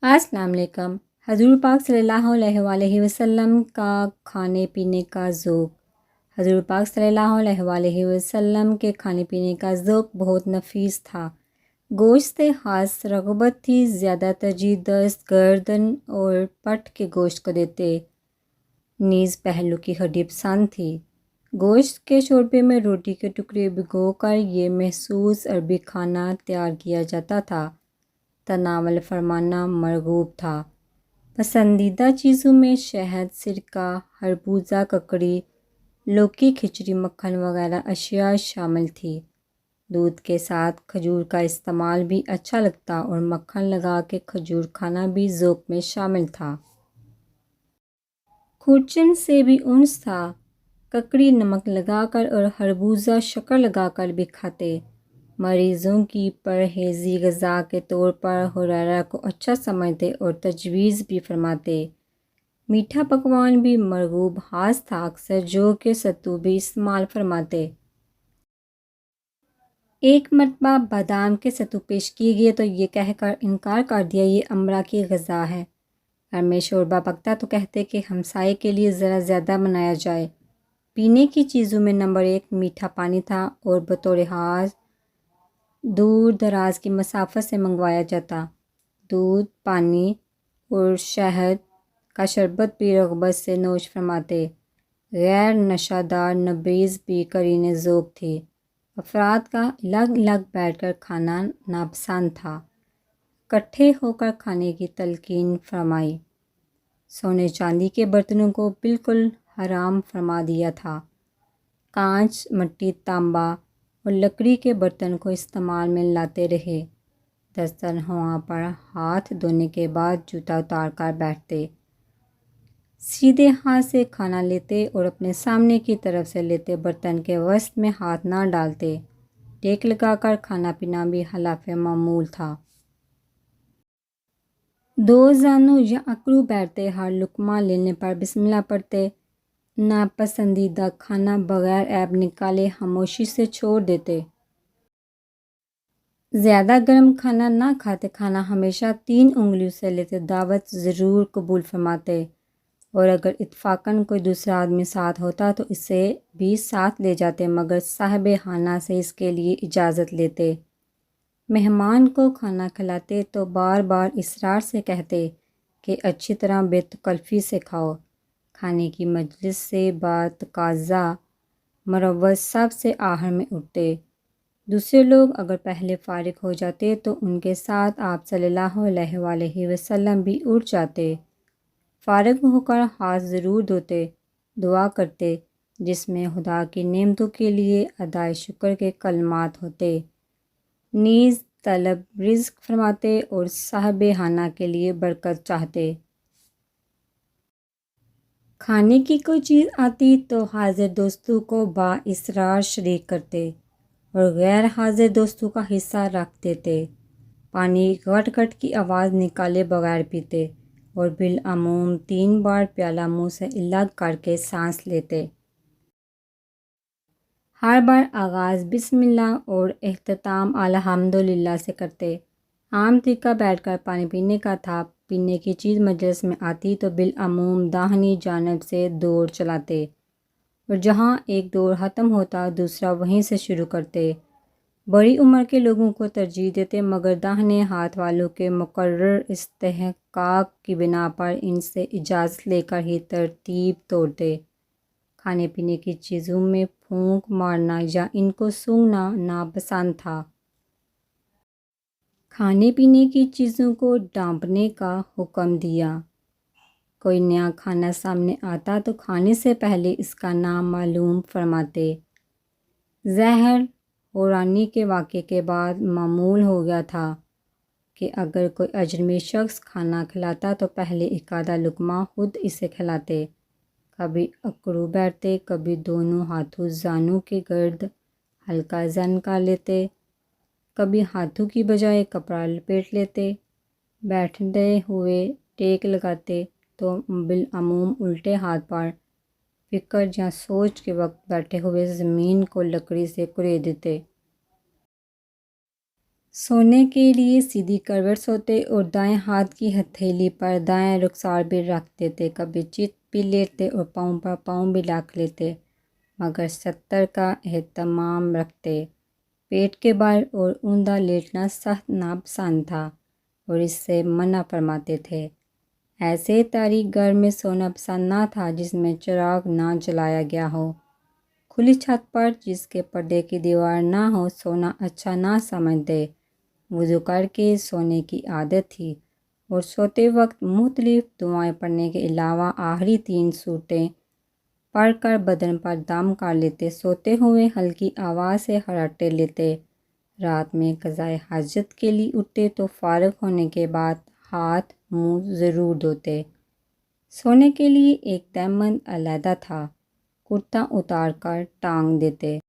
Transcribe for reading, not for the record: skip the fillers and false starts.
السلام علیکم۔ حضور پاک صلی اللہ علیہ وسلم کا کھانے پینے کا ذوق۔ حضور پاک صلی اللہ علیہ وسلم کے کھانے پینے کا ذوق بہت نفیس تھا۔ گوشت سے خاص رغبت تھی، زیادہ ترجیح دست، گردن اور پٹ کے گوشت کو دیتے، نیز پہلو کی ہڈی پسند تھی۔ گوشت کے شوربے میں روٹی کے ٹکڑے بھگو کر یہ مخصوص عربی کھانا تیار کیا جاتا تھا۔ تناول فرمانا مرغوب تھا۔ پسندیدہ چیزوں میں شہد، سرکہ، خربوزہ ککڑی، لوکی، کھچڑی، مکھن وغیرہ اشیاء شامل تھی۔ دودھ کے ساتھ کھجور کا استعمال بھی اچھا لگتا اور مکھن لگا کے کھجور کھانا بھی ذوق میں شامل تھا۔ کھرچن سے بھی انس تھا۔ ککڑی نمک لگا کر اور خربوزہ شکر لگا کر بھی کھاتے۔ مریضوں کی پرہیزی غذا کے طور پر ہریرہ کو اچھا سمجھتے اور تجویز بھی فرماتے۔ میٹھا پکوان بھی مرغوب خاص تھا، اکثر جو کہ ستو بھی استعمال فرماتے۔ ایک مرتبہ بادام کے ستو پیش کیے گئے تو یہ کہہ کر انکار کر دیا یہ امرا کی غذا ہے۔ گھر میں شوربہ پکتا تو کہتے کہ ہمسائے کے لیے ذرا زیادہ بنایا جائے۔ پینے کی چیزوں میں نمبر 1 میٹھا پانی تھا اور بطور خاص دور دراز کی مسافت سے منگوایا جاتا۔ دودھ، پانی اور شہد کا شربت بھی رغبت سے نوش فرماتے۔ غیر نشہ دار نبیذ بھی قرین ذوق تھی۔ افراد کا الگ الگ بیٹھ کر کھانا ناپسند تھا۔ اکٹھے ہو کر کھانے کی تلقین فرمائی۔ سونے چاندی کے برتنوں کو بالکل حرام فرما دیا تھا۔ کانچ، مٹی، تانبا اور لکڑی کے برتن کو استعمال میں لاتے رہے۔ دسترخواں پر ہاتھ دھونے کے بعد جوتا اتار کر بیٹھتے۔ سیدھے ہاتھ سے کھانا لیتے اور اپنے سامنے کی طرف سے لیتے، برتن کے وسط میں ہاتھ نہ ڈالتے۔ ٹیک لگا کر کھانا پینا بھی خلاف معمول تھا۔ دو زانوں یا اکڑو بیٹھتے، ہر لقمہ لینے پر بسم اللہ پڑھتے۔ ناپسندیدہ کھانا بغیر عیب نکالے خاموشی سے چھوڑ دیتے۔ زیادہ گرم کھانا نہ کھاتے، کھانا ہمیشہ 3 انگلیوں سے لیتے، دعوت ضرور قبول فرماتے اور اگر اتفاقاً کوئی دوسرا آدمی ساتھ ہوتا تو اسے بھی ساتھ لے جاتے، مگر صاحب خانہ سے اس کے لیے اجازت لیتے۔ مہمان کو کھانا کھلاتے تو بار بار اصرار سے کہتے کہ اچھی طرح بے تکلفی سے کھاؤ۔ کھانے کی مجلس سے بتقاضا مروت سب سے آخر میں اٹھتے۔ دوسرے لوگ اگر پہلے فارغ ہو جاتے تو ان کے ساتھ آپ صلی اللہ علیہ وسلم بھی اٹھ جاتے۔ فارغ ہو کر ہاتھ ضرور دھوتے، دعا کرتے جس میں خدا کی نعمتوں کے لیے ادائے شکر کے کلمات ہوتے، نیز طلب رزق فرماتے اور صاحب خانہ کے لیے برکت چاہتے۔ کھانے کی کوئی چیز آتی تو حاضر دوستوں کو بااصرار شریک کرتے اور غیر حاضر دوستوں کا حصہ رکھ دیتے۔ پانی گھٹ گھٹ کی آواز نکالے بغیر پیتے اور بالعموم 3 بار پیالہ منہ سے الگ کر کے سانس لیتے۔ ہر بار آغاز بسم اللہ اور اختتام الحمدللہ سے کرتے۔ عام طریقہ بیٹھ کر پانی پینے کا تھا۔ پینے کی چیز مجلس میں آتی تو بالعموم داہنی جانب سے دوڑ چلاتے اور جہاں ایک دوڑ ختم ہوتا دوسرا وہیں سے شروع کرتے۔ بڑی عمر کے لوگوں کو ترجیح دیتے مگر داہنے ہاتھ والوں کے مقرر استحقاق کی بنا پر ان سے اجازت لے کر ہی ترتیب توڑتے۔ کھانے پینے کی چیزوں میں پھونک مارنا یا ان کو سونگھنا ناپسند تھا۔ کھانے پینے کی چیزوں کو ڈھانپنے کا حکم دیا۔ کوئی نیا کھانا سامنے آتا تو کھانے سے پہلے اس کا نام معلوم فرماتے۔ ظاہر حورانی کے واقعے کے بعد معمول ہو گیا تھا کہ اگر کوئی اجنبی شخص کھانا کھلاتا تو پہلے ایک آدھا لقمہ خود اسے کھلاتے۔ کبھی اکڑو بیٹھتے، کبھی دونوں ہاتھوں زانوں کے گرد ہلکا زن کر لیتے، کبھی ہاتھوں کی بجائے کپڑا لپیٹ لیتے۔ بیٹھتے ہوئے ٹیک لگاتے تو بالعموم الٹے ہاتھ پر فکر یا سوچ کے وقت بیٹھے ہوئے زمین کو لکڑی سے کریدتے۔ سونے کے لیے سیدھی کروٹ سوتے اور دائیں ہاتھ کی ہتھیلی پر دائیں رخسار بھی رکھ دیتے، کبھی چت بھی لیٹتے اور پاؤں پر پاؤں بھی رکھ لیتے، مگر 70 کا اہتمام رکھتے۔ پیٹ کے بال اور اوندا لیٹنا سخت ناپسند تھا اور اس سے منع فرماتے تھے۔ ایسے تاریک گھر میں سونا پسند نہ تھا جس میں چراغ نہ جلایا گیا ہو۔ کھلی چھت پر جس کے پردے کی دیوار نہ ہو سونا اچھا نہ سمجھتے۔ وضو کر کے سونے کی عادت تھی اور سوتے وقت مختلف دعائیں پڑھنے کے علاوہ آخری 3 سورتیں پڑھ کر بدن پر دم کر لیتے۔ سوتے ہوئے ہلکی آواز سے خراٹے لیتے۔ رات میں قضائے حاجت کے لیے اٹھتے تو فارغ ہونے کے بعد ہاتھ منہ ضرور دھوتے۔ سونے کے لیے ایک تہبند علیحدہ تھا، کرتا اتار کر ٹانگ دیتے۔